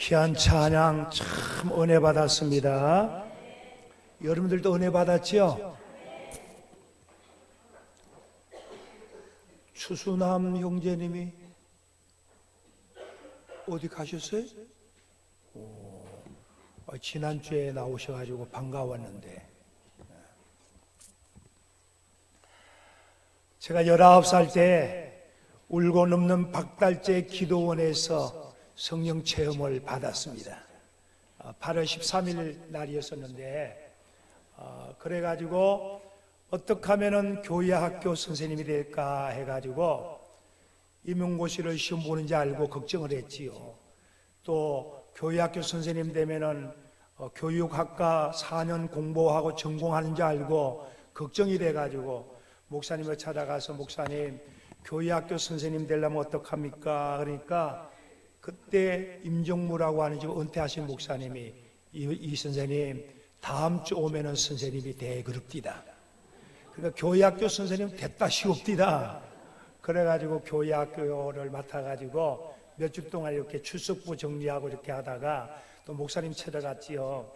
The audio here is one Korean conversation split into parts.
귀한 찬양 참 은혜 받았습니다. 여러분들도 은혜 받았죠? 추수남 형제님이 어디 가셨어요? 지난주에 나오셔가지고 반가웠는데, 제가 19살 때 울고 넘는 박달재 기도원에서 성령 체험을 받았습니다. 8월 13일 날이었었는데, 그래가지고 어떻게 하면은 교회 학교 선생님이 될까 해가지고 임용고시를 시험 보는지 알고 걱정을 했지요. 또 교회 학교 선생님 되면은 교육학과 4년 공부하고 전공하는 줄 알고 걱정이 돼가지고 목사님을 찾아가서, 목사님 교회 학교 선생님 되려면 어떡합니까? 그러니까 그때 임종무라고 하는 지금 은퇴하신 목사님이 이 선생님 다음 주 오면은 선생님이 대그럽디다. 그러니까 교회학교 선생님 됐다 시옵디다. 그래가지고 교회학교를 맡아가지고 몇 주 동안 이렇게 출석부 정리하고 이렇게 하다가 또 목사님 찾아갔지요.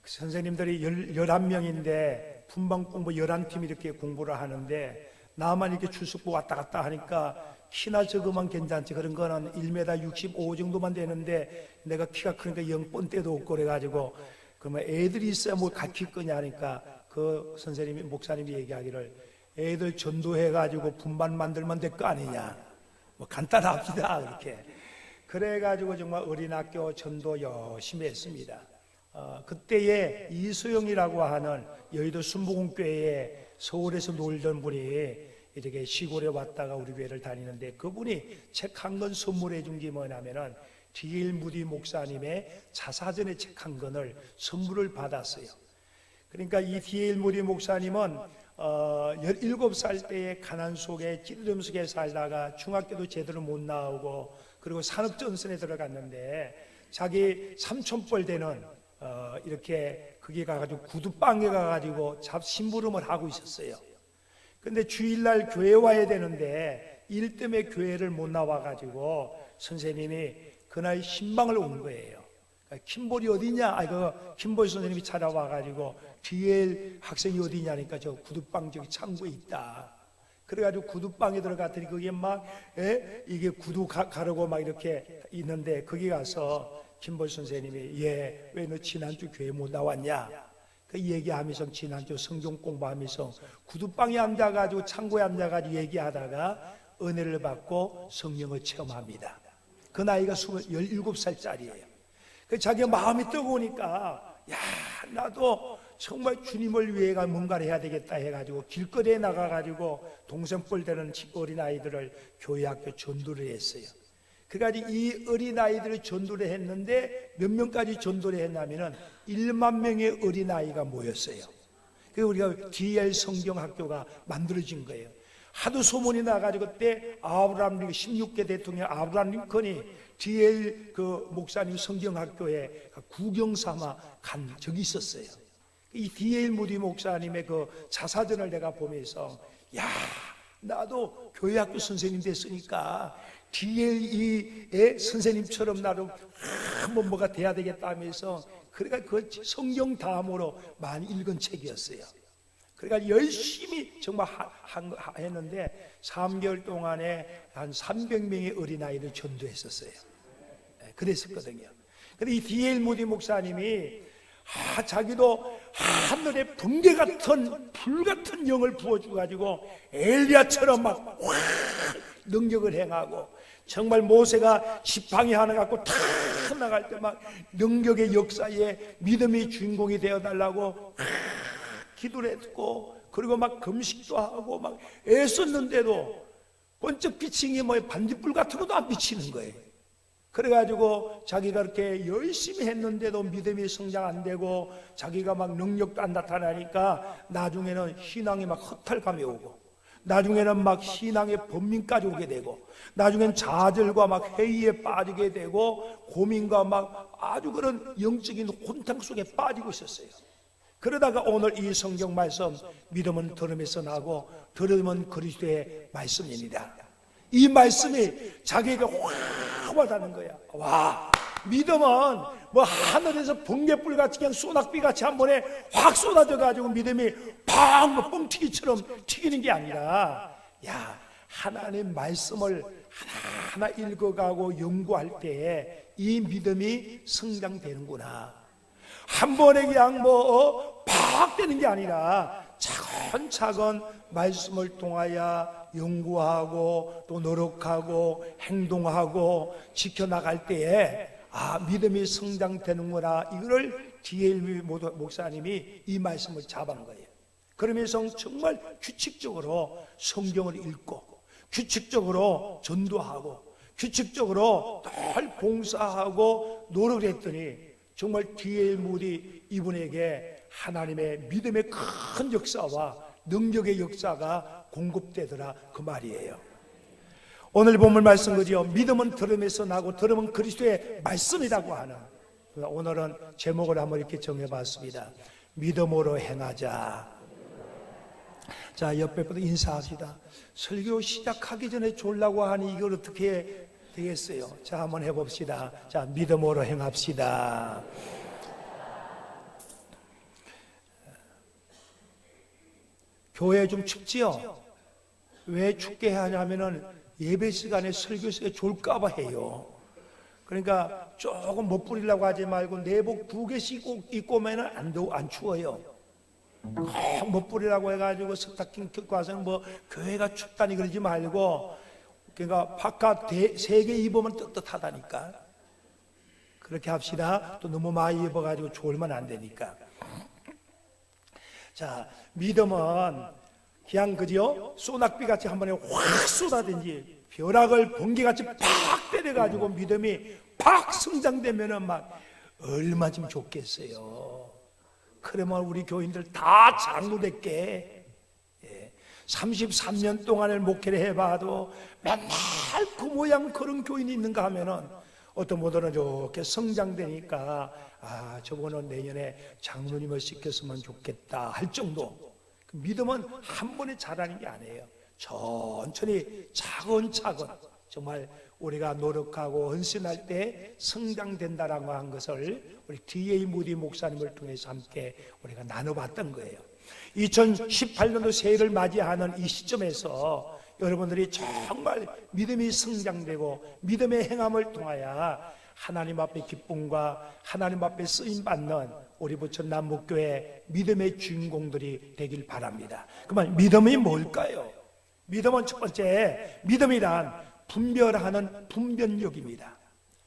그 선생님들이 11명인데 분방 공부 11팀이 이렇게 공부를 하는데 나만 이렇게 출석부 왔다 갔다 하니까 키나 적으면 괜찮지, 그런 거는 1m 65 정도만 되는데 내가 키가 크니까 0번대도 없고 그래가지고 그러면 애들이 있어야 뭐 같이 거냐 하니까 그 선생님이, 목사님이 얘기하기를 애들 전도해가지고 분반 만들면 될 거 아니냐, 뭐 간단합니다 그렇게. 그래가지고 정말 어린 학교 전도 열심히 했습니다. 그때에 이소영이라고 하는 여의도 순복음교회에 서울에서 놀던 분이 이렇게 시골에 왔다가 우리 교회를 다니는데, 그분이 책 한 권 선물해 준 게 뭐냐면은 D.L. 무디 목사님의 자사전의 책 한 권을 선물을 받았어요. 그러니까 이 D.L. 무디 목사님은 17살 때에 가난 속에 찌르름 속에 살다가 중학교도 제대로 못 나오고 그리고 산업전선에 들어갔는데 자기 삼촌뻘 되는 이렇게 거기 가가지고 구두방에 가가지고 심부름을 하고 있었어요. 근데 주일날 교회 와야 되는데 일 때문에 교회를 못 나와가지고 선생님이 그날 신방을 온 거예요. 김볼이 어디냐? 김볼 선생님이 찾아와가지고 DL 학생이 어디냐니까 저 구두방 저기 창고에 있다. 그래가지고 구두방에 들어갔더니 그게 막 이게 구두 가르고 막 이렇게 있는데 거기 가서 김볼 선생님이 왜 너 지난주 교회 못 나왔냐? 그 얘기하면서 지난주 성경 공부하면서 구두방에 앉아가지고 창고에 앉아가지고 얘기하다가 은혜를 받고 성령을 체험합니다. 그 나이가 17살짜리예요. 자기가 마음이 뜨거우니까 나도 정말 주님을 위해가 뭔가를 해야 되겠다 해가지고 길거리에 나가가지고 동생뻘 되는 어린아이들을 교회학교 전도를 했어요. 그래가지고 이 어린아이들을 전도를 했는데 몇 명까지 전도를 했냐면은 1만 명의 어린아이가 모였어요. 그래서 우리가 DL 성경학교가 만들어진 거예요. 하도 소문이 나가지고 그때 아브라함 링컨 16개 대통령 아브라함 링컨이 DL 그 목사님 성경학교에 구경 삼아 간 적이 있었어요. 이 D.L. 무디 목사님의 그 자사전을 내가 보면서 나도 교회학교 선생님 됐으니까 D.L.의 선생님처럼 나도 한번 뭐가 돼야 되겠다 하면서 그러니까 그 성경 다음으로 많이 읽은 책이었어요. 그러니까 열심히 정말 했는데 3개월 동안에 한 300명의 어린아이를 전도했었어요. 그랬었거든요. 근데 이 D.L. 무디 목사님이 자기도 하늘에 번개 같은 불 같은 영을 부어주가지고 엘리야처럼 막 능력을 행하고, 정말 모세가 지팡이 하나 갖고 탁 나갈 때 막 능력의 역사에 믿음의 주인공이 되어달라고 기도를 했고, 그리고 막 금식도 하고 막 애썼는데도 번쩍 비친 게 뭐예요? 반딧불 같은 것도 안 비치는 거예요. 그래가지고 자기가 이렇게 열심히 했는데도 믿음이 성장 안 되고 자기가 막 능력도 안 나타나니까 나중에는 신앙이 막 허탈감이 오고, 나중에는 막 신앙의 번민까지 오게 되고, 나중엔 좌절과 막 회의에 빠지게 되고 고민과 막 아주 그런 영적인 혼탕 속에 빠지고 있었어요. 그러다가 오늘 이 성경 말씀, 믿음은 들음에서 나고 들음은 그리스도의 말씀입니다. 이 말씀이 자기에게 확 와닿는 거야. 믿음은 뭐 하늘에서 번개불 같이 그냥 소낙비 같이 한 번에 확 쏟아져 가지고 믿음이 팡 뻥튀기처럼 튀기는 게 아니라, 야, 하나님 말씀을 하나하나 읽어가고 연구할 때에 이 믿음이 성장되는구나. 한 번에 그냥 팍 되는 게 아니라 차근차근 말씀을 통하여 연구하고 또 노력하고 행동하고 지켜나갈 때에 믿음이 성장되는구나. 이거를 D.L. 목사님이 이 말씀을 잡은 거예요. 그러면서 정말 규칙적으로 성경을 읽고 규칙적으로 전도하고 규칙적으로 늘 봉사하고 노력을 했더니 정말 D.L. 무디 이분에게 하나님의 믿음의 큰 역사와 능력의 역사가 공급되더라, 그 말이에요. 오늘 본문 말씀 그죠? 믿음은 들음에서 나고 들음은 그리스도의 말씀이라고 하는, 오늘은 제목을 한번 이렇게 정해봤습니다. 믿음으로 행하자. 자, 옆에 분들 인사합시다. 설교 시작하기 전에 졸라고 하니 이걸 어떻게 되겠어요? 자, 한번 해봅시다. 자, 믿음으로 행합시다. 교회 좀 춥지요? 왜 춥게 하냐면은 예배 시간에 설교 시간에 졸까봐 해요. 그러니까 조금 못 부리려고 하지 말고 내복 2개씩 입고 오면은 안 추워요. 꼭 못 부리라고 해가지고 스타킹 켜고 와서는 뭐 교회가 춥다니 그러지 말고, 그러니까 바깥 3개 입으면 뜨뜻하다니까. 그렇게 합시다. 또 너무 많이 입어가지고 졸면 안 되니까. 자, 믿음은 그냥 그죠? 소낙비 같이 한 번에 확 쏟아든지 벼락을 번개같이 팍 때려가지고 믿음이 팍 성장되면은 막 얼마 좀 좋겠어요. 그러면 우리 교인들 다 장로됐게 33년 동안을 목회를 해봐도 맨날 그 모양 그런 교인이 있는가 하면은 어떤 분들은 이렇게 성장되니까 저분은 내년에 장로님을 시켰으면 좋겠다 할 정도. 믿음은 한 번에 자라는 게 아니에요. 천천히 차근차근 정말 우리가 노력하고 헌신할 때 성장된다라고 한 것을 우리 D.A. 무디 목사님을 통해서 함께 우리가 나눠봤던 거예요. 2018년도 새해를 맞이하는 이 시점에서 여러분들이 정말 믿음이 성장되고 믿음의 행함을 통하여 하나님 앞에 기쁨과 하나님 앞에 쓰임받는 우리 부천 남북교회 믿음의 주인공들이 되길 바랍니다. 그러면 믿음이 뭘까요? 믿음은 첫 번째, 믿음이란 분별하는 분별력입니다.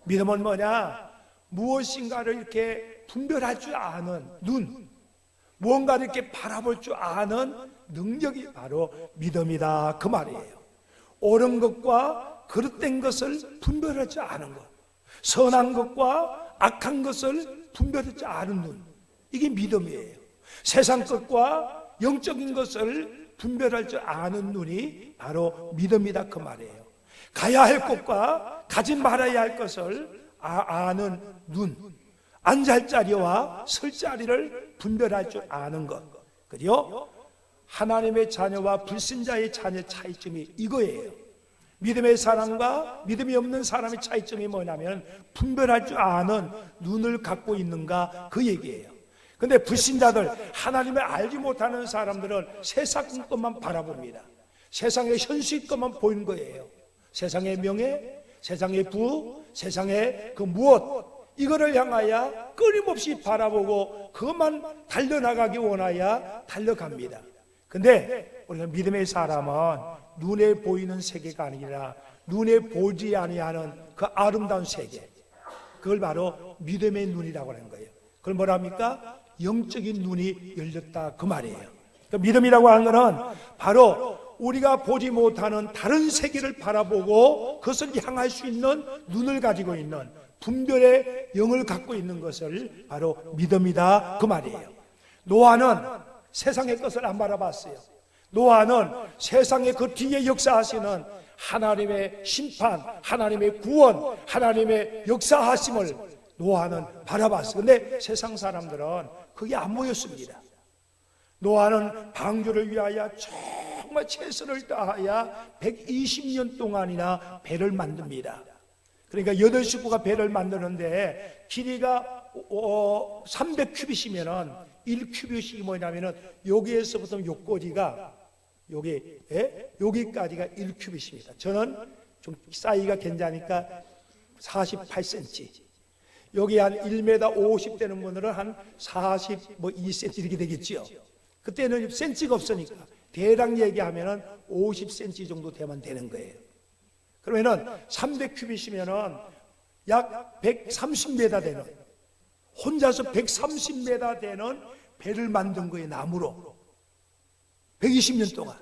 믿음은 뭐냐? 무엇인가를 이렇게 분별할 줄 아는 눈, 무언가를 이렇게 바라볼 줄 아는 능력이 바로 믿음이다, 그 말이에요. 옳은 것과 그릇된 것을 분별할 줄 아는 것, 선한 것과 악한 것을 분별할 줄 아는 눈, 이게 믿음이에요. 세상 것과 영적인 것을 분별할 줄 아는 눈이 바로 믿음이다, 그 말이에요. 가야 할 것과 가지 말아야 할 것을 아는 눈, 앉을 자리와 설 자리를 분별할 줄 아는 것, 그리고 하나님의 자녀와 불신자의 자녀 차이점이 이거예요. 믿음의 사람과 믿음이 없는 사람의 차이점이 뭐냐면 분별할 줄 아는 눈을 갖고 있는가, 그 얘기예요. 근데 불신자들, 하나님을 알지 못하는 사람들은 세상 것만 바라봅니다. 세상의 현실 것만 보이는 거예요. 세상의 명예, 세상의 부, 세상의 그 무엇, 이거를 향하여 끊임없이 바라보고 그것만 달려나가기 원하여 달려갑니다. 근데 우리가 믿음의 사람은 눈에 보이는 세계가 아니라 눈에 보지 아니하는 그 아름다운 세계, 그걸 바로 믿음의 눈이라고 하는 거예요. 그걸 뭐랍니까? 영적인 눈이 열렸다, 그 말이에요. 그러니까 믿음이라고 하는 것은 바로 우리가 보지 못하는 다른 세계를 바라보고 그것을 향할 수 있는 눈을 가지고 있는 분별의 영을 갖고 있는 것을 바로 믿음이다, 그 말이에요. 노아는 세상의 것을 안 바라봤어요. 노아는 세상의 그 뒤에 역사하시는 하나님의 심판, 하나님의 구원, 하나님의 역사하심을 노아는 바라봤어요. 근데 세상 사람들은 그게 안 보였습니다. 노아는 방주를 위하여 정말 최선을 다하여 120년 동안이나 배를 만듭니다. 그러니까 8식구가 배를 만드는데 길이가 300큐빗이면은 1큐빗이 뭐냐면은 여기에서부터 요꼬리가 여기까지가 1큐빗입니다. 저는 좀 사이즈가 괜찮으니까 48cm. 여기 한 1m 50 되는 분들은 한 42cm 이렇게 되겠지요. 그때는 센치가 없으니까 대략 얘기하면은 50cm 정도 되면 되는 거예요. 그러면은 300큐빗이면은 약 130m 되는, 혼자서 130m 되는 배를 만든 거예요, 나무로. 120년 동안.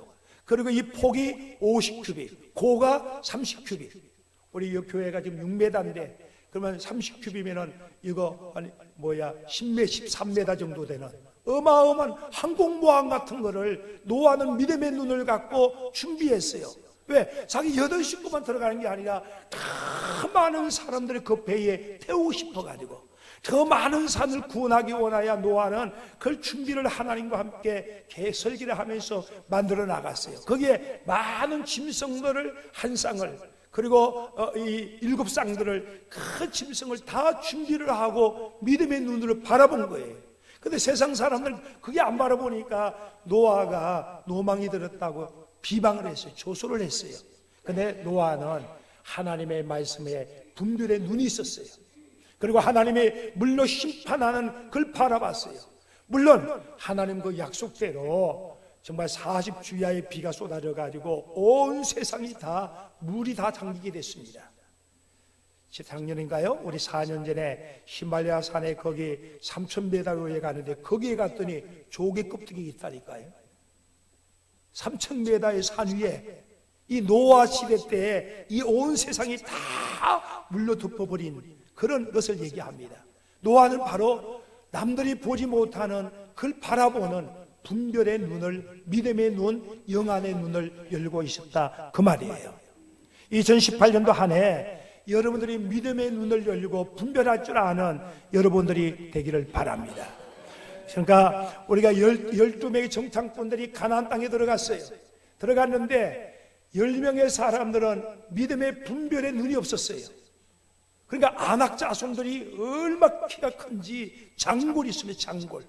그리고 이 폭이 50큐빗, 고가 30큐빗. 우리 이 교회가 지금 6m인데, 그러면 30큐빗이면은 이거 13m 정도 되는 어마어마한 항공모함 같은 거를 노아는 믿음의 눈을 갖고 준비했어요. 왜? 자기 8식구만 들어가는 게 아니라 더 많은 사람들을 그 배에 태우고 싶어가지고 더 많은 산을 구원하기 원하여 노아는 그걸 준비를 하나님과 함께 설계를 하면서 만들어 나갔어요. 거기에 많은 짐승들을 한 쌍을, 그리고 이 7쌍들을, 큰 짐승을 다 준비를 하고 믿음의 눈으로 바라본 거예요. 근데 세상 사람들 그게 안 바라보니까 노아가 노망이 들었다고 비방을 했어요. 조소를 했어요. 근데 노아는 하나님의 말씀에 분별의 눈이 있었어요. 그리고 하나님의 물로 심판하는 그걸 바라봤어요. 물론 하나님 그 약속대로 정말 40주야의 비가 쏟아져 가지고 온 세상이 다 물이 다 잠기게 됐습니다. 작년인가요? 우리 4년 전에 히말라야 산에 거기 3,000m에 가는데 거기에 갔더니 조개 껍데기 있다니까요. 3,000m의 산 위에 이 노아 시대 때에 이 온 세상이 다 물로 덮어버린 그런 것을 얘기합니다. 노아는 바로 남들이 보지 못하는 그걸 바라보는 분별의 눈을, 믿음의 눈, 영안의 눈을 열고 있었다 그 말이에요. 2018년도 한 해 여러분들이 믿음의 눈을 열고 분별할 줄 아는 여러분들이 되기를 바랍니다. 그러니까 우리가 12명의 정탐꾼들이 가나안 땅에 들어갔어요. 들어갔는데 10명의 사람들은 믿음의 분별의 눈이 없었어요. 그러니까 아낙 자손들이 얼마나 키가 큰지 장골이 있으면 장골.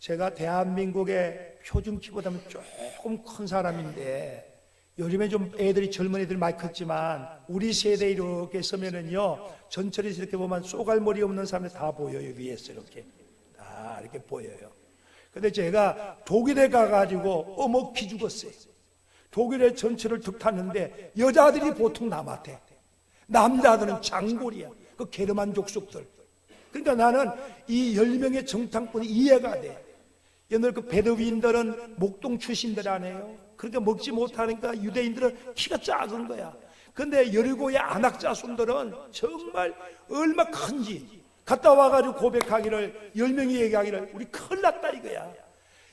제가 대한민국의 표준 키보다는 조금 큰 사람인데 요즘에 좀 애들이, 젊은 애들이 많이 컸지만 우리 세대에 이렇게 서면은요, 전철에 이렇게 보면 쏘갈머리 없는 사람이 다 보여요. 위에서 이렇게 다 이렇게 보여요. 근데 제가 독일에 가가지고 어먹히 죽었어요. 독일의 전철을 툭 탔는데 여자들이 보통 남한테, 남자들은 장골이야. 그 게르만 족속들. 그러니까 나는 이 10명의 정탐꾼이 이해가 돼. 옛날 그 베드윈들은 목동 출신들 아니에요. 그러니까 먹지 못하니까 유대인들은 키가 작은 거야. 근데 여리고의 아낙 자손들은 정말 얼마 큰지 갔다 와가지고 고백하기를, 10명이 얘기하기를 우리 큰일 났다 이거야.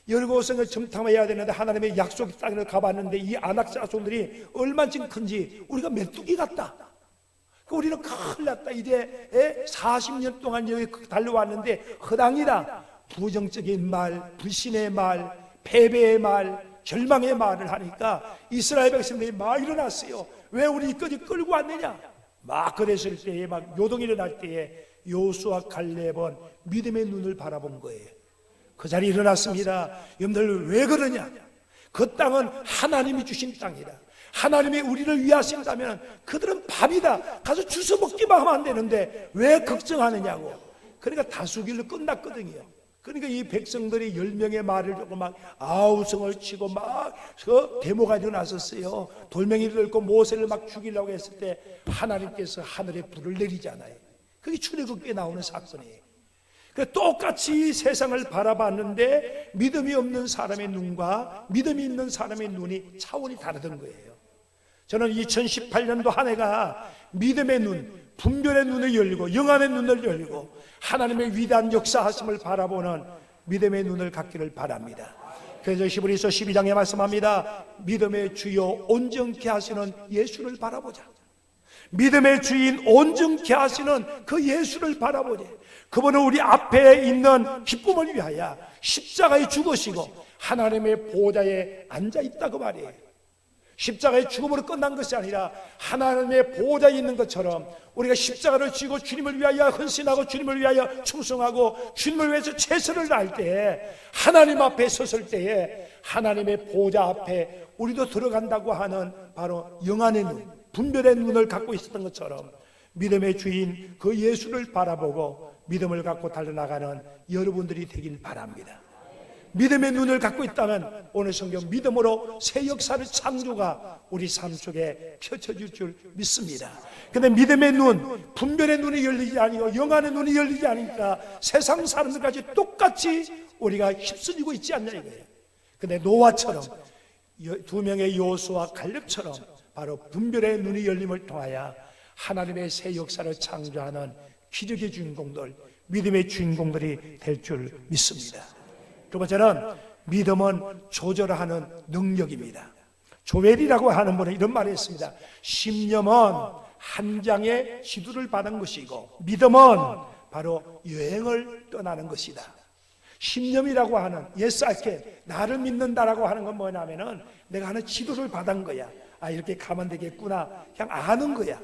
여리고성을 정탐해야 되는데 하나님의 약속의 땅에 가봤는데 이 아낙 자손들이 얼마쯤 큰지 우리가 메뚜기 같다. 우리는 큰일 났다. 이제 40년 동안 여기 달려왔는데 허당이다. 부정적인 말, 불신의 말, 패배의 말, 절망의 말을 하니까 이스라엘 백성들이 막 일어났어요. 왜 우리 이까지 끌고 왔느냐? 막 그랬을 때에, 막 요동이 일어날 때에 요수와 갈렙은 믿음의 눈을 바라본 거예요. 그 자리에 일어났습니다. 여러분들 왜 그러냐? 그 땅은 하나님이 주신 땅이다. 하나님이 우리를 위하신다면 그들은 밥이다. 가서 주워 먹기만 하면 안 되는데 왜 걱정하느냐고. 그러니까 다수길로 끝났거든요. 그러니까 이 백성들이 10명의 말을 듣고 막 아우성을 치고 막 데모가 일어났었어요. 돌멩이를 들고 모세를 막 죽이려고 했을 때 하나님께서 하늘에 불을 내리잖아요. 그게 출애굽기에 나오는 사건이에요. 똑같이 세상을 바라봤는데 믿음이 없는 사람의 눈과 믿음이 있는 사람의 눈이 차원이 다르던 거예요. 저는 2018년도 한 해가 믿음의 눈, 분별의 눈을 열고 영안의 눈을 열고 하나님의 위대한 역사하심을 바라보는 믿음의 눈을 갖기를 바랍니다. 그래서 히브리서 12장에 말씀합니다. 믿음의 주요 온전케 하시는 예수를 바라보자. 믿음의 주인 온전케 하시는 그 예수를 바라보자. 그분은 우리 앞에 있는 기쁨을 위하여 십자가에 죽으시고 하나님의 보좌에 앉아있다 그 말이에요. 십자가의 죽음으로 끝난 것이 아니라 하나님의 보호자에 있는 것처럼 우리가 십자가를 지고 주님을 위하여 헌신하고 주님을 위하여 충성하고 주님을 위해서 최선을 다할 때에 하나님 앞에 섰을 때에 하나님의 보호자 앞에 우리도 들어간다고 하는 바로 영안의 눈, 분별의 눈을 갖고 있었던 것처럼 믿음의 주인 그 예수를 바라보고 믿음을 갖고 달려나가는 여러분들이 되길 바랍니다. 믿음의 눈을 갖고 있다면 오늘 성경 믿음으로 새 역사를 창조가 우리 삶 속에 펼쳐질 줄 믿습니다. 근데 믿음의 눈, 분별의 눈이 열리지 아니고 영안의 눈이 열리지 않으니까 세상 사람들까지 똑같이 우리가 휩쓸리고 있지 않냐 이거예요. 근데 노아처럼 두 명의 여호수아와 갈렙처럼 바로 분별의 눈이 열림을 통하여 하나님의 새 역사를 창조하는 기적의 주인공들, 믿음의 주인공들이 될 줄 믿습니다. 두 번째는 믿음은 조절하는 능력입니다. 조엘이라고 하는 분은 이런 말을 했습니다. 신념은 한 장의 지도를 받은 것이고 믿음은 바로 여행을 떠나는 것이다. 신념이라고 하는 yes I can, 나를 믿는다라고 하는 건 뭐냐면은 내가 하는 지도를 받은 거야. 아, 이렇게 가면 되겠구나, 그냥 아는 거야.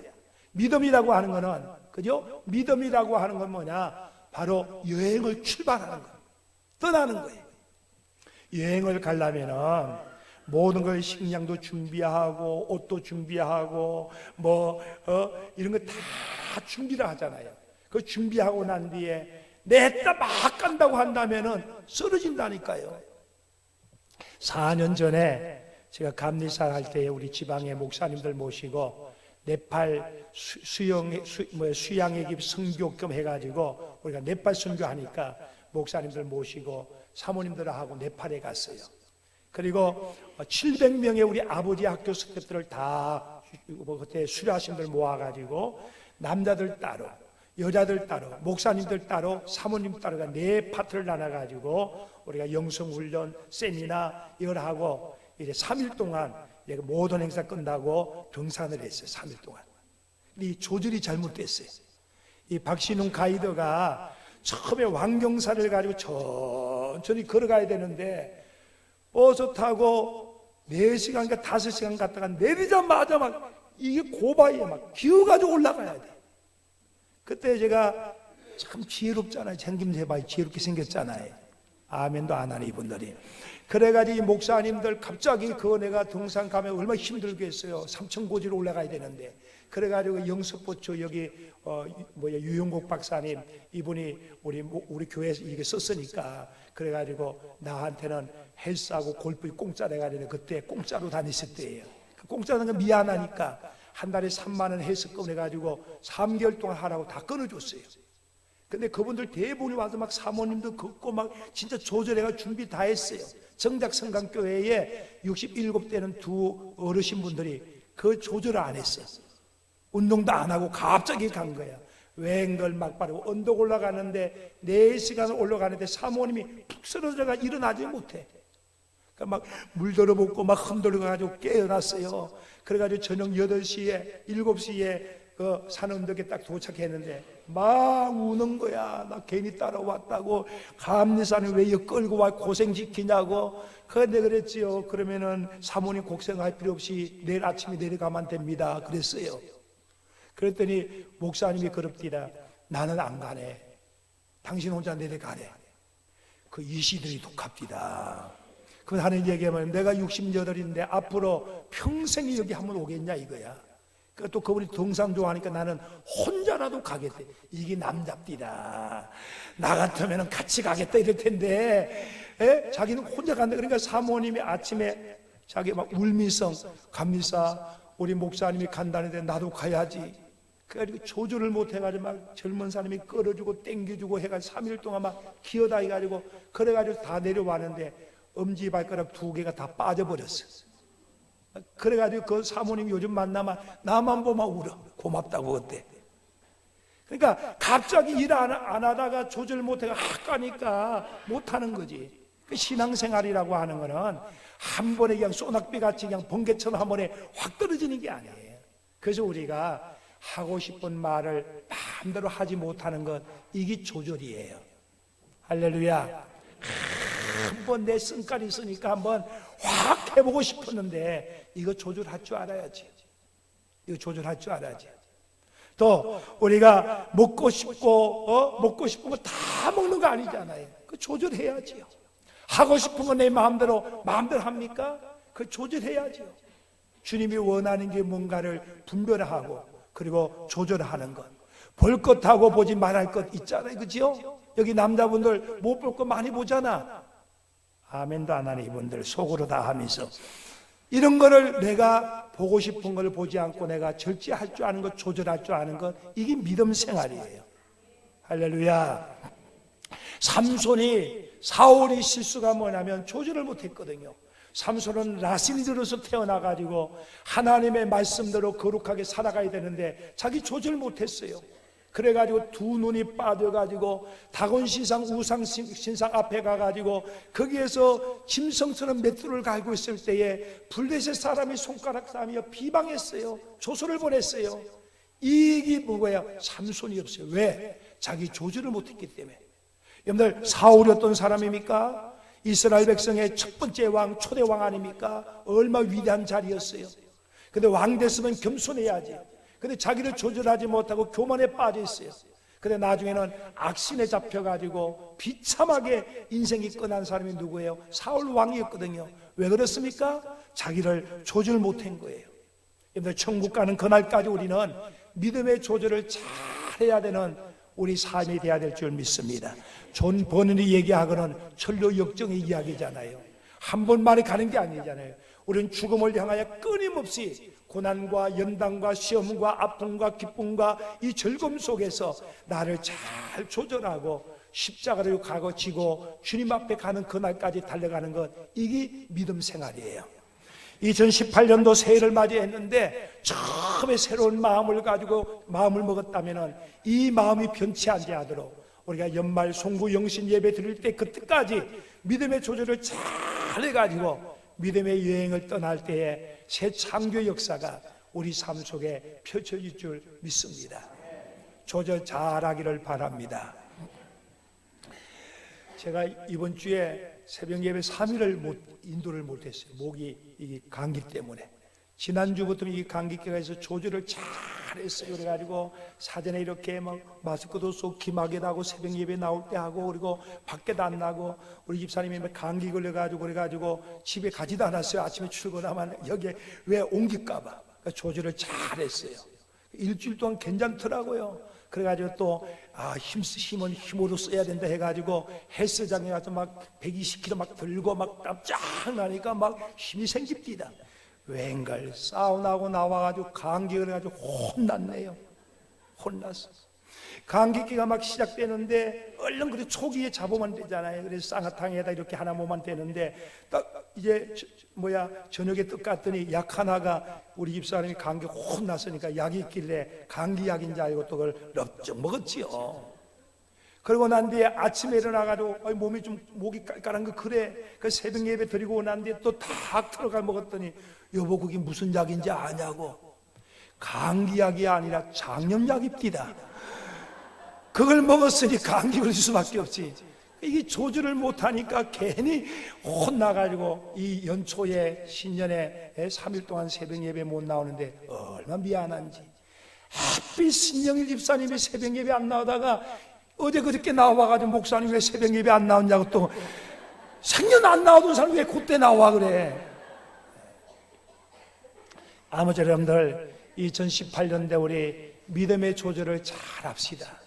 믿음이라고 하는 거는, 그죠? 믿음이라고 하는 건 뭐냐? 바로 여행을 출발하는 거야. 떠나는 거예요. 여행을 가려면은 모든 걸 식량도 준비하고 옷도 준비하고 이런 거 다 준비를 하잖아요. 그 준비하고 난 뒤에 냈다 막 간다고 한다면은 쓰러진다니까요. 4년 전에 제가 감리사 할 때에 우리 지방의 목사님들 모시고 네팔 수양의 집 선교 겸 해가지고 우리가 네팔 선교하니까 목사님들 모시고 사모님들하고 네팔에 갔어요. 그리고 700명의 우리 아버지 학교 스태프들을 다 그때 수료하신 분들 모아가지고 남자들 따로, 여자들 따로, 목사님들 따로, 사모님 따로가 네 파트를 나눠가지고 우리가 영성훈련, 세미나 이걸 하고 이제 3일 동안 모든 행사 끝나고 등산을 했어요. 3일 동안. 이 조절이 잘못됐어요. 이 박신웅 가이드가 처음에 왕경사를 가지고 천천히 걸어가야 되는데 버스 타고 4시간인가 5시간 갔다가 내리자마자 막 이게 고바위에 막 기어가지고 올라가야 돼. 그때 제가 참 지혜롭잖아요. 생김새봐 지혜롭게 생겼잖아요. 아멘도 안 하는 이분들이. 그래가지고 이 목사님들 갑자기 그거 내가 등산 가면 얼마나 힘들겠어요. 삼천고지로 올라가야 되는데. 그래가지고 영석포초 여기 유영국 박사님 이분이 우리 교회에서 이게 썼으니까 그래가지고 나한테는 헬스하고 골프 공짜 내가지고 그때 공짜로 다녔을 때예요. 그 공짜는 거 미안하니까 한 달에 3만 원 헬스권 해가지고 3개월 동안 하라고 다 끊어줬어요. 근데 그분들 대부분이 와서 막 사모님도 걷고 막 진짜 조절해가 준비 다 했어요. 정작 성강교회에 67대는 두 어르신분들이 그 조절을 안 했어요. 운동도 안 하고 갑자기 간 거야. 웬걸 막 바르고 언덕 올라가는데 4시간 올라가는데 사모님이 푹 쓰러져가 일어나지 못해. 그러니까 막 물들어 붓고 막 흔들어가지고 깨어났어요. 그래가지고 저녁 8시에 7시에 그 산 언덕에 딱 도착했는데 막 우는 거야. 나 괜히 따라왔다고. 감리산을 왜 여기 끌고 와 고생시키냐고. 그런데 그랬지요. 그러면은 사모님 고생할 필요 없이 내일 아침에 내려가면 됩니다. 그랬어요. 그랬더니 목사님이 그럽디다. 나는 안 가네. 당신 혼자 내려가래. 그 이시들이 독합디다. 그 하는 얘기하면 내가 68인데 앞으로 평생이 여기 한번 오겠냐 이거야. 또 그분이 등산 좋아하니까 나는 혼자라도 가겠대. 이게 남잡디다. 나 같으면 같이 가겠다 이럴 텐데 자기는 혼자 간다. 그러니까 사모님이 아침에 자기 막 울미성 감리사 우리 목사님이 간다는데 나도 가야지. 그래가지고 조절을 못 해가지고 막 젊은 사람이 끌어주고 땡겨주고 해가지고 3일 동안 막 기어다니가지고 그래가지고 다 내려왔는데 엄지발가락 2개가 다 빠져버렸어. 그래가지고 그 사모님이 요즘 만나면 나만 보면 울어. 고맙다고 그때. 그러니까 갑자기 일 안 하다가 조절 못해가 가니까 못하는 거지. 그 신앙생활이라고 하는 거는 한 번에 그냥 소낙비같이 그냥 번개처럼 한 번에 확 떨어지는 게 아니에요. 그래서 우리가 하고 싶은 말을 마음대로 하지 못하는 것, 이게 조절이에요. 할렐루야. 한 번 내 성깔이 있으니까 한번 확 해보고 싶었는데 이거 조절할 줄 알아야지. 이거 조절할 줄 알아야지. 또 우리가 먹고 싶고 먹고 싶은 거 다 먹는 거 아니잖아요. 그 조절해야지요. 하고 싶은 거 내 마음대로 합니까? 그 조절해야지요. 주님이 원하는 게 뭔가를 분별하고 그리고 조절하는 것. 볼 것하고 보지 말할 것 있잖아요. 그죠? 여기 남자분들 못 볼 거 많이 보잖아. 아멘도 안 하는 이분들 속으로 다 하면서 이런 거를 내가 보고 싶은 걸 보지 않고 내가 절제할 줄 아는 것, 조절할 줄 아는 것, 이게 믿음 생활이에요. 할렐루야. 사울이 실수가 뭐냐면 조절을 못했거든요. 삼손은 라신들로서 태어나가지고 하나님의 말씀대로 거룩하게 살아가야 되는데 자기 조절 못했어요. 그래가지고 두 눈이 빠져가지고 다곤신상 우상신상 앞에 가가지고 거기에서 짐승처럼 맷돌을 갈고 있을 때에 블레셋 사람이 손가락 싸며 비방했어요. 조소를 보냈어요. 이게 뭐예요? 삼손이 없어요. 왜? 자기 조절을 못했기 때문에. 여러분들 사울이 어떤 사람입니까? 이스라엘 백성의 첫 번째 왕, 초대 왕 아닙니까? 얼마나 위대한 자리였어요. 근데 왕 됐으면 겸손해야지. 근데 자기를 조절하지 못하고 교만에 빠져 있어요. 근데 나중에는 악신에 잡혀가지고 비참하게 인생이 끝난 사람이 누구예요? 사울 왕이었거든요. 왜 그렇습니까? 자기를 조절 못한 거예요. 여러분들 천국 가는 그날까지 우리는 믿음의 조절을 잘 해야 되는 우리 삶이 되어야 될 줄 믿습니다. 존 버넌이 얘기하고는 철로 역정의 이야기잖아요. 한 번만에 가는 게 아니잖아요. 우리는 죽음을 향하여 끊임없이 고난과 연단과 시험과 아픔과 기쁨과 이 즐거움 속에서 나를 잘 조절하고 십자가를 가고 지고 주님 앞에 가는 그날까지 달려가는 것, 이게 믿음 생활이에요. 2018년도 새해를 맞이했는데 처음에 새로운 마음을 가지고 마음을 먹었다면 이 마음이 변치 않게 우리가 연말 송구 영신 예배 드릴 때 그때까지 믿음의 조절을 잘 해가지고 믿음의 여행을 떠날 때에 새 창조 역사가 우리 삶 속에 펼쳐질 줄 믿습니다. 조절 잘하기를 바랍니다. 제가 이번 주에 새벽 예배 3일을 인도를 못했어요. 목이 감기 때문에. 지난주부터 이 감기기가 있어서 조절을 잘했어요. 그래가지고 사전에 이렇게 막 마스크도 쏙 귀마개 나고 새벽 예배 나올 때 하고 그리고 밖에도 안 나고 우리 집사님이 감기 걸려가지고 그래가지고 집에 가지도 않았어요. 아침에 출근하면 여기에 왜 옮길까봐. 그러니까 조절을 잘했어요. 일주일 동안 괜찮더라고요. 그래가지고 또 힘은 힘으로 써야 된다 해가지고 헬스장에 가서 막 120kg 막 들고 막 땀 쫙 나니까 막 힘이 생깁니다. 웬걸 사우나하고 나와가지고 감기 걸려가지고 혼났네요. 혼났어. 감기기가 막 시작되는데 얼른 그래 초기에 잡으면 되잖아요. 그래서 쌍화탕에다 이렇게 하나 먹으면 되는데 딱 이제 저녁에 떡 갔더니 약 하나가 우리 집사람이 감기 혼났으니까 약이 있길래 감기약인 줄 알고 또 그걸 럽적 먹었지요. 그러고 난 뒤에 아침에 일어나가지고 몸이 좀 목이 깔깔한 거 그래. 그 새벽 예배 드리고 난 뒤에 또 탁 들어가 먹었더니 여보 그게 무슨 약인지 아냐고. 감기약이 아니라 장염약입니다. 그걸 먹었으니 감기 걸릴 수밖에 없지. 이게 조절을 못하니까 괜히 혼나가지고 이 연초에 신년에 3일 동안 새벽 예배 못 나오는데 얼마나 미안한지. 하필 신영일 집사님이 새벽 예배 안 나오다가 어제 그저께 나와가지고 목사님 왜 새벽 예배 안 나오냐고 또 생년 안 나오던 사람 왜 그때 나와 그래. 아무쪼록 여러분들 2018년대 우리 믿음의 조절을 잘 합시다.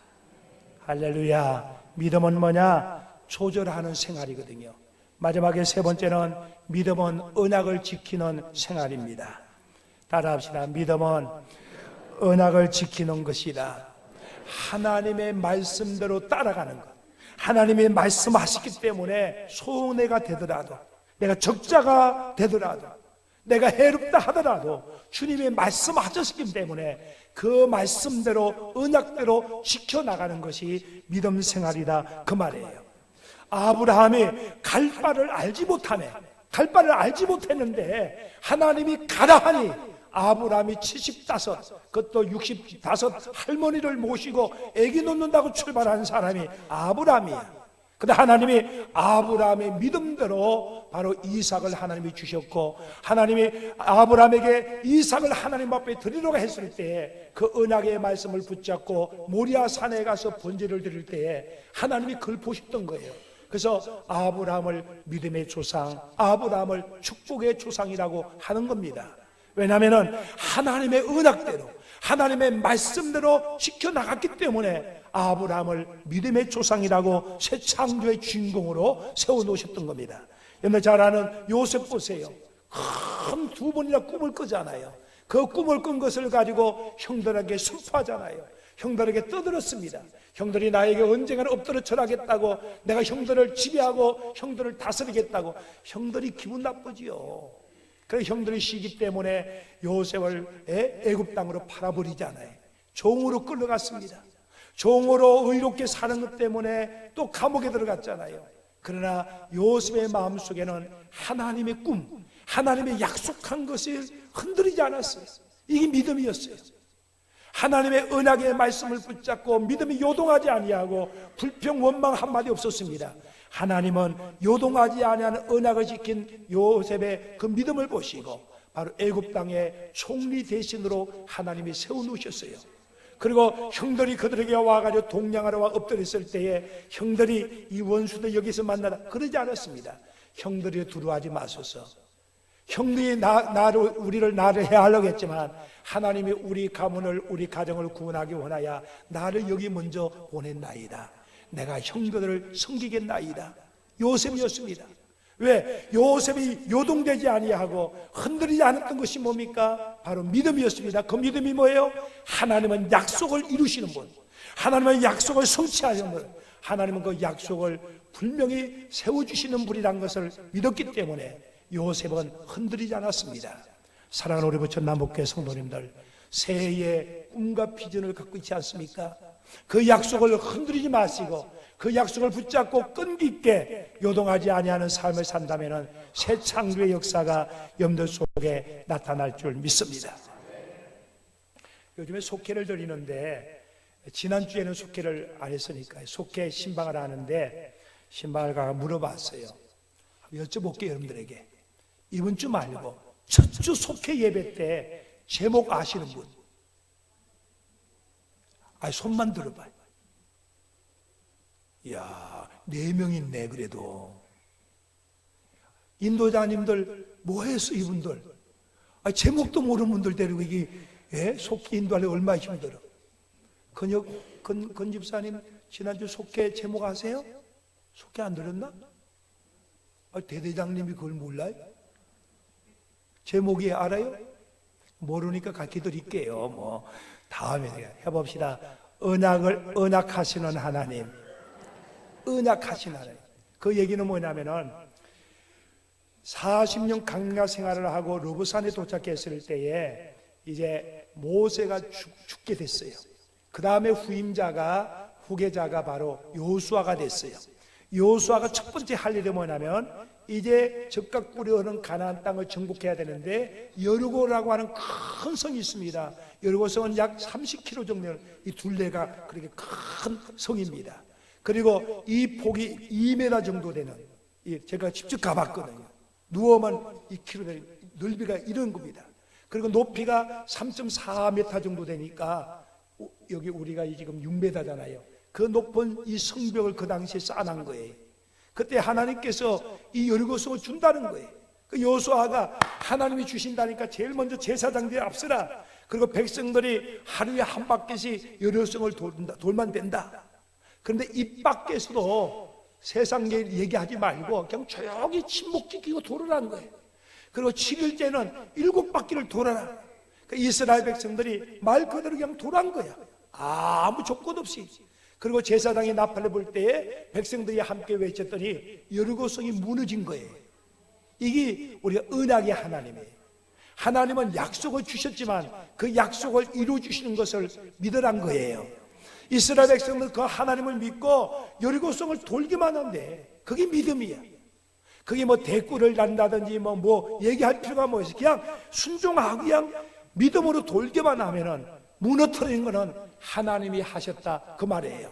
할렐루야. 믿음은 뭐냐? 조절하는 생활이거든요. 마지막에 세 번째는 믿음은 언약을 지키는 생활입니다. 따라합시다. 믿음은 언약을 지키는 것이다. 하나님의 말씀대로 따라가는 것. 하나님이 말씀하시기 때문에 손해가 되더라도, 내가 적자가 되더라도, 내가 해롭다 하더라도 주님이 말씀하셨기 때문에 그 말씀대로 언약대로 지켜나가는 것이 믿음 생활이다 그 말이에요. 아브라함이 갈 바를 알지 못했는데 하나님이 가라 하니 아브라함이 75, 그것도 65 할머니를 모시고 아기 놓는다고 출발한 사람이 아브라함이야. 근데 하나님이 아브라함의 믿음대로 바로 이삭을 하나님이 주셨고, 하나님이 아브라함에게 이삭을 하나님 앞에 드리려고 했을 때에 그 언약의 말씀을 붙잡고 모리아 산에 가서 번제를 드릴 때에 하나님이 그걸 보셨던 거예요. 그래서 아브라함을 믿음의 조상, 아브라함을 축복의 조상이라고 하는 겁니다. 왜냐하면 하나님의 언약대로, 하나님의 말씀대로 지켜나갔기 때문에 아브라함을 믿음의 조상이라고 새 창조의 주인공으로 세워놓으셨던 겁니다. 여러분 잘 아는 요셉 보세요. 큰 두 번이나 꿈을 꾸잖아요. 그 꿈을 꾼 것을 가지고 형들에게 선포하잖아요. 형들에게 떠들었습니다. 형들이 나에게 언젠가는 엎드려 절하겠다고, 내가 형들을 지배하고 형들을 다스리겠다고. 형들이 기분 나쁘지요. 그래서 형들이 시기 때문에 요셉을 애굽 땅으로 팔아버리잖아요. 종으로 끌려갔습니다. 종으로 의롭게 사는 것 때문에 또 감옥에 들어갔잖아요. 그러나 요셉의 마음속에는 하나님의 꿈, 하나님의 약속한 것을 흔들리지 않았어요. 이게 믿음이었어요. 하나님의 언약의 말씀을 붙잡고 믿음이 요동하지 아니하고 불평 원망 한마디 없었습니다. 하나님은 요동하지 아니하는 언약을 지킨 요셉의 그 믿음을 보시고 바로 애굽 땅의 총리 대신으로 하나님이 세워놓으셨어요. 그리고 형들이 그들에게 와가지고 동냥하러 와 엎드렸을 때에 형들이 이 원수들 여기서 만나라 그러지 않았습니다. 형들이 두려워하지 마소서. 형들이 나를 해하려고 했지만 하나님이 우리 가문을, 우리 가정을 구원하기 원하여 나를 여기 먼저 보냈나이다. 내가 형들을 섬기겠나이다. 요셉이었습니다. 왜? 요셉이 요동되지 아니하고 흔들리지 않았던 것이 뭡니까? 바로 믿음이었습니다. 그 믿음이 뭐예요? 하나님은 약속을 이루시는 분, 하나님은 약속을 성취하시는 분, 하나님은 그 약속을 분명히 세워주시는 분이란 것을 믿었기 때문에 요셉은 흔들리지 않았습니다. 사랑하는 우리 부천남북교회 성도님들, 새해의 꿈과 비전을 갖고 있지 않습니까? 그 약속을 흔들리지 마시고 그 약속을 붙잡고 끈기 있게 요동하지 아니하는 삶을 산다면 새 창조의 역사가 여러분들 속에 나타날 줄 믿습니다. 요즘에 속회를 드리는데 지난주에는 속회를 안 했으니까 속회 신방을 하는데 신방을 가서 물어봤어요. 여쭤볼게요. 여러분들에게 이번 주 말고 첫 주 속회 예배 때 제목 아시는 분? 손만 들어봐요. 이야, 4명 있네. 그래도 인도자님들 뭐했어 이분들? 제목도 모르는 분들 데리고 이게 속회 인도하려고 얼마나 힘들어. 건 집사님 지난주 속회 제목 아세요? 속회 안 들었나? 대대장님이 그걸 몰라요? 제목이 알아요? 모르니까 가르쳐 드릴게요. 다음에 해봅시다. 언약하시는 하나님. 언약하신 하나님. 그 얘기는 뭐냐면은 40년 강가 생활을 하고 르브산에 도착했을 때에 이제 모세가 죽게 됐어요. 그 다음에 후계자가 바로 여호수아가 됐어요. 여호수아가 첫 번째 할 일이 뭐냐면 이제 적각 뿌려오는 가나안 땅을 정복해야 되는데 여리고라고 하는 큰 성이 있습니다. 여리고성은 약 30km 정도, 이 둘레가 그렇게 큰 성입니다. 그리고 이 폭이 2m 정도 되는, 제가 직접 가봤거든요. 누워만 2km, 넓이가 이런 겁니다. 그리고 높이가 3.4m 정도 되니까 여기 우리가 지금 6m잖아요. 그 높은 이 성벽을 그 당시에 쌓아놓은 거예요. 그때 하나님께서 이 여리고성을 준다는 거예요. 그 여호수아가 하나님이 주신다니까 제일 먼저 제사장들이 앞서라. 그리고 백성들이 하루에 한 바퀴씩 여리고성을 돌만 된다. 그런데 이 밖에서도 세상 일 얘기하지 말고 그냥 조용히 침묵 지키고 돌아라는 거예요. 그리고 7일째는 7바퀴를 돌아라. 그 이스라엘 백성들이 말 그대로 그냥 돌아간 거야. 아무 조건 없이. 그리고 제사장이 나팔을 불 때에 백성들이 함께 외쳤더니 여리고성이 무너진 거예요. 이게 우리가 언약의 하나님이에요. 하나님은 약속을 주셨지만 그 약속을 이루어주시는 것을 믿으란 거예요. 이스라엘 백성들은 그 하나님을 믿고 여리고성을 돌기만 한데 그게 믿음이야. 그게 대꾸를 난다든지 얘기할 필요가 뭐 있어. 그냥 순종하고 그냥 믿음으로 돌기만 하면은 무너뜨리는 거는 하나님이 하셨다 그 말이에요.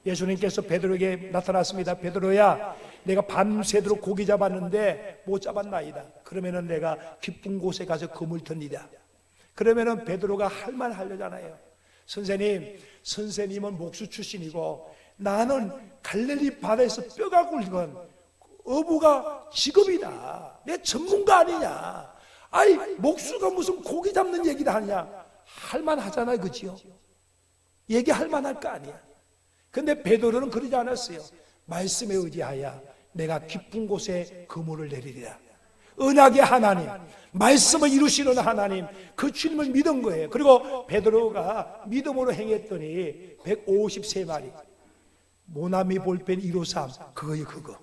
예수님께서 베드로에게 나타났습니다. 베드로야, 내가 밤새도록 고기 잡았는데 못 잡았나이다. 그러면은 내가 깊은 곳에 가서 그물 텄니다. 그러면은 베드로가 할만 하려잖아요. 선생님은 목수 출신이고 나는 갈릴리 바다에서 뼈가 굵은 어부가 직업이다. 내 전문가 아니냐. 아이, 목수가 무슨 고기 잡는 얘기를 하냐. 할만 하잖아요, 그지요? 얘기할 만할 거 아니야. 근데 베드로는 그러지 않았어요. 말씀에 의지하여 내가 깊은 곳에 그물을 내리리라. 언약의 하나님, 말씀을 이루시는 하나님, 그 주님을 믿은 거예요. 그리고 베드로가 믿음으로 행했더니 153마리 모나미 볼펜 153 그거예요. 그거.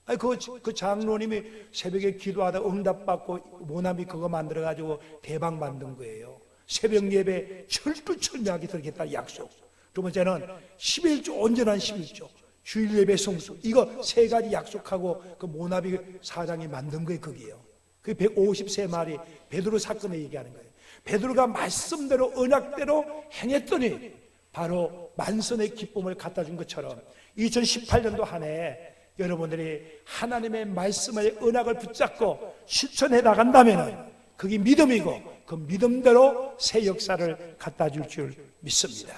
아니 그 장로님이 새벽에 기도하다 응답받고 모나미 그거 만들어가지고 대박 만든 거예요. 새벽 예배 철두철미하게 드리겠다 약속. 두 번째는 11조, 온전한 11조, 주일 예배 성수. 이거 세 가지 약속하고 그 모나비 사장이 만든 거예요. 그게요. 그 153마리 베드로 사건을 얘기하는 거예요. 베드로가 말씀대로 언약대로 행했더니 바로 만선의 기쁨을 갖다 준 것처럼 2018년도 한 해 여러분들이 하나님의 말씀의 언약을 붙잡고 실천해 나간다면 그게 믿음이고 그 믿음대로 새 역사를 갖다 줄 믿습니다.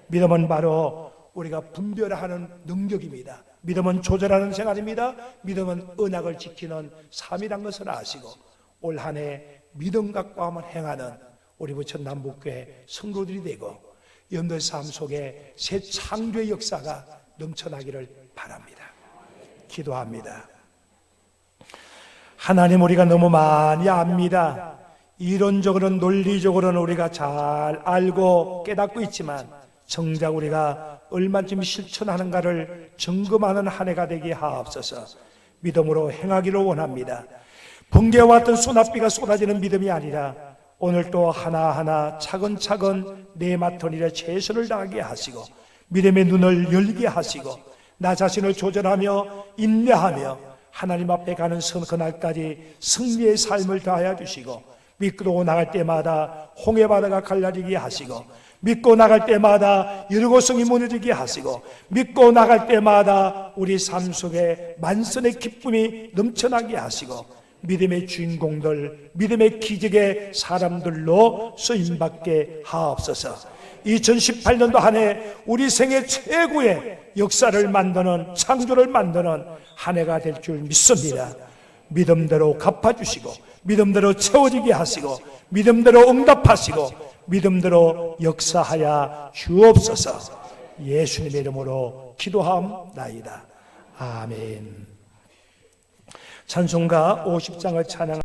믿음은 바로 우리가 분별하는 능력입니다. 믿음은 조절하는 생활입니다. 믿음은 언약을 지키는 삶이란 것을 아시고 올 한 해 믿음 갖고 한번 행하는 우리 부천 남북교회 성도들이 되고 여러분들 삶 속에 새 창조의 역사가 넘쳐나기를 바랍니다. 기도합니다. 하나님, 우리가 너무 많이 압니다. 이론적으로는 논리적으로는 우리가 잘 알고 깨닫고 있지만 정작 우리가 얼마쯤 실천하는가를 점검하는 한 해가 되게 하옵소서. 믿음으로 행하기를 원합니다. 번개와 같은 소낙비가 쏟아지는 믿음이 아니라 오늘도 하나하나 차근차근 내 맡은 일에 최선을 다하게 하시고 믿음의 눈을 열게 하시고 나 자신을 조절하며 인내하며 하나님 앞에 가는 그날까지 승리의 삶을 다하여 주시고 믿고 나갈 때마다 홍해바다가 갈라지게 하시고 믿고 나갈 때마다 여리고성이 무너지게 하시고 믿고 나갈 때마다 우리 삶 속에 만선의 기쁨이 넘쳐나게 하시고 믿음의 주인공들, 믿음의 기적의 사람들로 쓰임받게 하옵소서. 2018년도 한 해 우리 생애 최고의 역사를 만드는, 창조를 만드는 한 해가 될 줄 믿습니다. 믿음대로 갚아주시고 믿음대로 채워지게 하시고 믿음대로 응답하시고 믿음대로 역사하여 주옵소서. 예수님의 이름으로 기도하옵나이다. 아멘. 찬송가 50장을 찬양